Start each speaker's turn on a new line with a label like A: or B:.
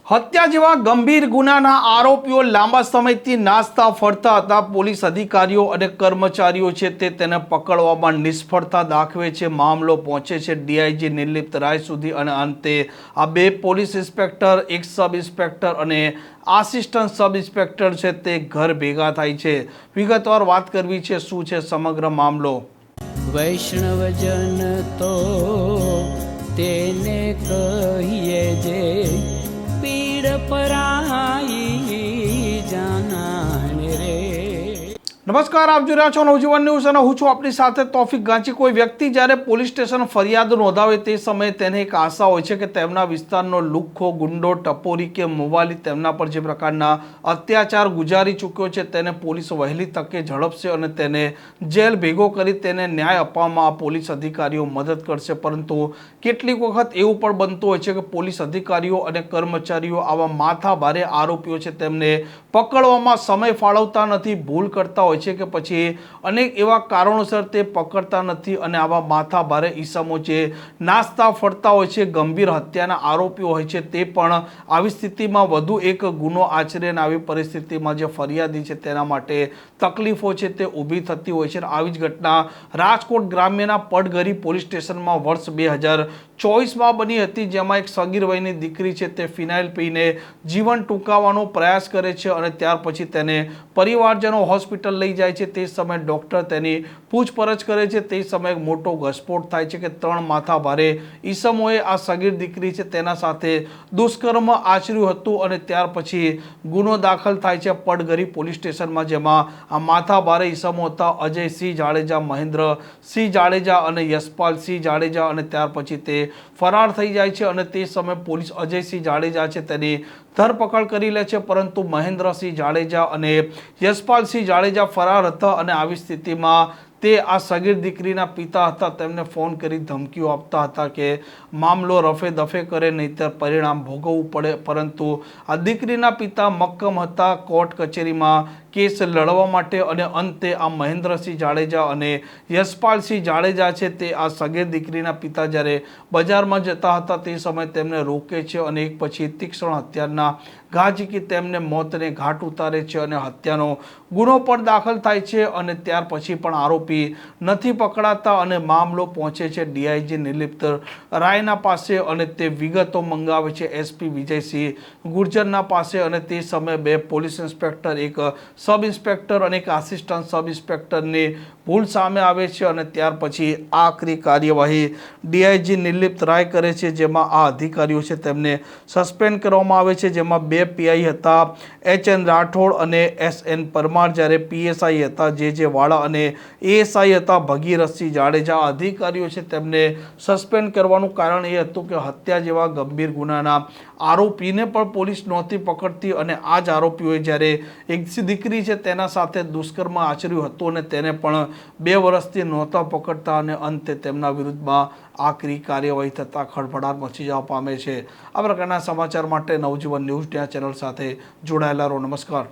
A: હત્યા જેવા ગંભીર ગુનાના આરોપીઓ લાંબા સમયથી નાસ્તા ફરતા હતા। પોલીસ અધિકારીઓ અને કર્મચારીઓ છે તેને પકડવામાં નિષ્ફળતા દાખવે છે। મામલો પહોંચે છે ડીઆઈજી નિર્લિપ્ત રાય સુધી અને અંતે આ બે પોલીસ ઇન્સ્પેક્ટર, એક સબ ઇન્સ્પેક્ટર અને આસિસ્ટન્ટ સબ ઇન્સ્પેક્ટર છે તે ઘર ભેગા થાય છે। વિગતવાર વાત કરવી છે, શું છે સમગ્ર મામલો।
B: વૈષ્ણવજન તો તેને કહીએ જે પીડ પરાઈ જાનાને રે।
A: નમસ્કાર, આપ જોઈ રહ્યા છો નવજીવન ન્યૂઝ અને હું છું આપની સાથે તોફિક ગાંચી। કોઈ વ્યક્તિ જ્યારે પોલીસ સ્ટેશન ફરિયાદ નોંધાવે તે સમયે તેને એક આશા હોય છે કે તેમના વિસ્તારનો લુખ્ખો, ગુંડો, ટપોરી કે મુવાલી તેમના પર જે પ્રકારના અત્યાચાર ગુજારી ચૂક્યો છે તેને પોલીસ વહેલી તકે ઝડપશે અને તેને જેલ ભેગો કરી તેને ન્યાય આપવામાં આ પોલીસ અધિકારીઓ મદદ કરશે। પરંતુ કેટલીક વખત એવું પણ બનતું હોય છે કે પોલીસ અધિકારીઓ અને કર્મચારીઓ આવા માથા ભારે આરોપીઓ છે તેમને પકડવામાં સમય ફાળવતા નથી, ભૂલ કરતા હોય છે કે પછી અનેક એવા કારણોસર તે પકડતા નથી અને આવા માથા ભારે ઈસમો જે નાસ્તા ફરતા હોય છે, ગંભીર હત્યાના આરોપીઓ હોય છે તે પણ આવી સ્થિતિમાં વધુ એક ગુનો આચરે અને આવી પરિસ્થિતિમાં જે ફરિયાદી છે તેના માટે તકલીફો છે તે ઊભી થતી હોય છે। આવી જ ઘટના રાજકોટ ગ્રામ્યના પડગરી પોલીસ સ્ટેશનમાં વર્ષ 2024માં બની હતી, જેમાં એક સગીર વયની દીકરી છે તે ફિનાઇલ પીને જીવન ટૂંકાવવાનો પ્રયાસ કરે છે અને ત્યાર પછી તેને પરિવારજનો હોસ્પિટલ લઈ જાય છે। તે સમયે ડૉક્ટર તેની પૂછપરછ કરે છે। તે સમયે મોટો ઘસફોટ થાય છે કે 3 માથા ભારે ઈસમોએ આ સગીર દીકરી છે તેના સાથે દુષ્કર્મ આચર્યું હતું અને ત્યાર પછી ગુનો દાખલ થાય છે પડગરી પોલીસ સ્ટેશનમાં, જેમાં આ માથા ભારે ઈસમો હતા અજયસિંહ જાડેજા, મહેન્દ્રસિંહ જાડેજા અને યશપાલસિંહ જાડેજા અને ત્યાર પછી તે ફરાર થઈ જાય છે અને તે સમયે પોલીસ અજયસિંહ જાડેજા છે તેની ધરપકડ કરી લે છે, પરંતુ મહેન્દ્રસિંહ જાડેજા અને યશપાલસિંહ જાડેજા ફરાર હતા અને આવી સ્થિતિમાં તે આ સગીર દીકરીના પિતા હતા, તેમને ફોન કરી ધમકીઓ આપતા હતા કે મામલો રફે દફે કરે નહીંતર પરિણામ ભોગવવું પડે। પરંતુ આ દીકરીના પિતા મક્કમ હતા કોર્ટ કચેરીમાં કેસ લડવા માટે અને અંતે આ મહેન્દ્રસિંહ જાડેજા અને યશપાલસિંહ જાડેજા છે તે આ સગીર દીકરીના પિતા જ્યારે બજારમાં જતા હતા તે સમયે તેમને રોકે છે અને એક પછી તીક્ષ્ણ હત્યાના ઘા ઝીકી તેમને મોતને ઘાટ ઉતારે છે અને હત્યાનો ગુનો પણ દાખલ થાય છે અને ત્યાર પછી પણ આરોપી નથી પકડાતા અને મામલો પહોંચે છે ડીઆઈજી નિર્લિપ્ત રાયના પાસે અને તે વિગતો મંગાવે છે એસપી વિજયસિંહ ગુર્જરના પાસે અને તે સમયે 2 પોલીસ ઇન્સ્પેક્ટર, એક સબ ઇન્સ્પેક્ટર અને એક આસિસ્ટન્ટ સબ ઇન્સ્પેક્ટરની ભૂલ સામે આવે છે અને ત્યાર પછી આખરી કાર્યવાહી ડીઆઈજી નિર્લિપ્ત રાય કરે છે, જેમાં આ અધિકારીઓ છે તેમને સસ્પેન્ડ કરવામાં આવે છે, જેમાં 2 પીઆઈ હતા એચએન રાઠોડ અને એસએન પરમાર, જ્યારે પીએસઆઈ હતા જે વાળા અને એએસઆઈ હતા ભગીરથસિંહ જાડેજા। અધિકારીઓ છે તેમને સસ્પેન્ડ કરવાનું કારણ એ હતું કે હત્યા જેવા ગંભીર ગુનાના આરોપીને પણ પોલીસ નહોતી પકડતી અને આ જ આરોપીઓએ જ્યારે એક દીકરી છે તેના સાથે દુષ્કર્મ આચર્યું હતું અને તેને પણ 2 વર્ષથી નહોતા પકડતા અને અંતે તેમના વિરુદ્ધમાં આકરી કાર્યવાહી થતાં ખળભળાટ મચી જવા પામે છે। આ પ્રકારના સમાચાર માટે નવજીવન ન્યૂઝ ચેનલ સાથે જોડાયેલા રહો। નમસ્કાર।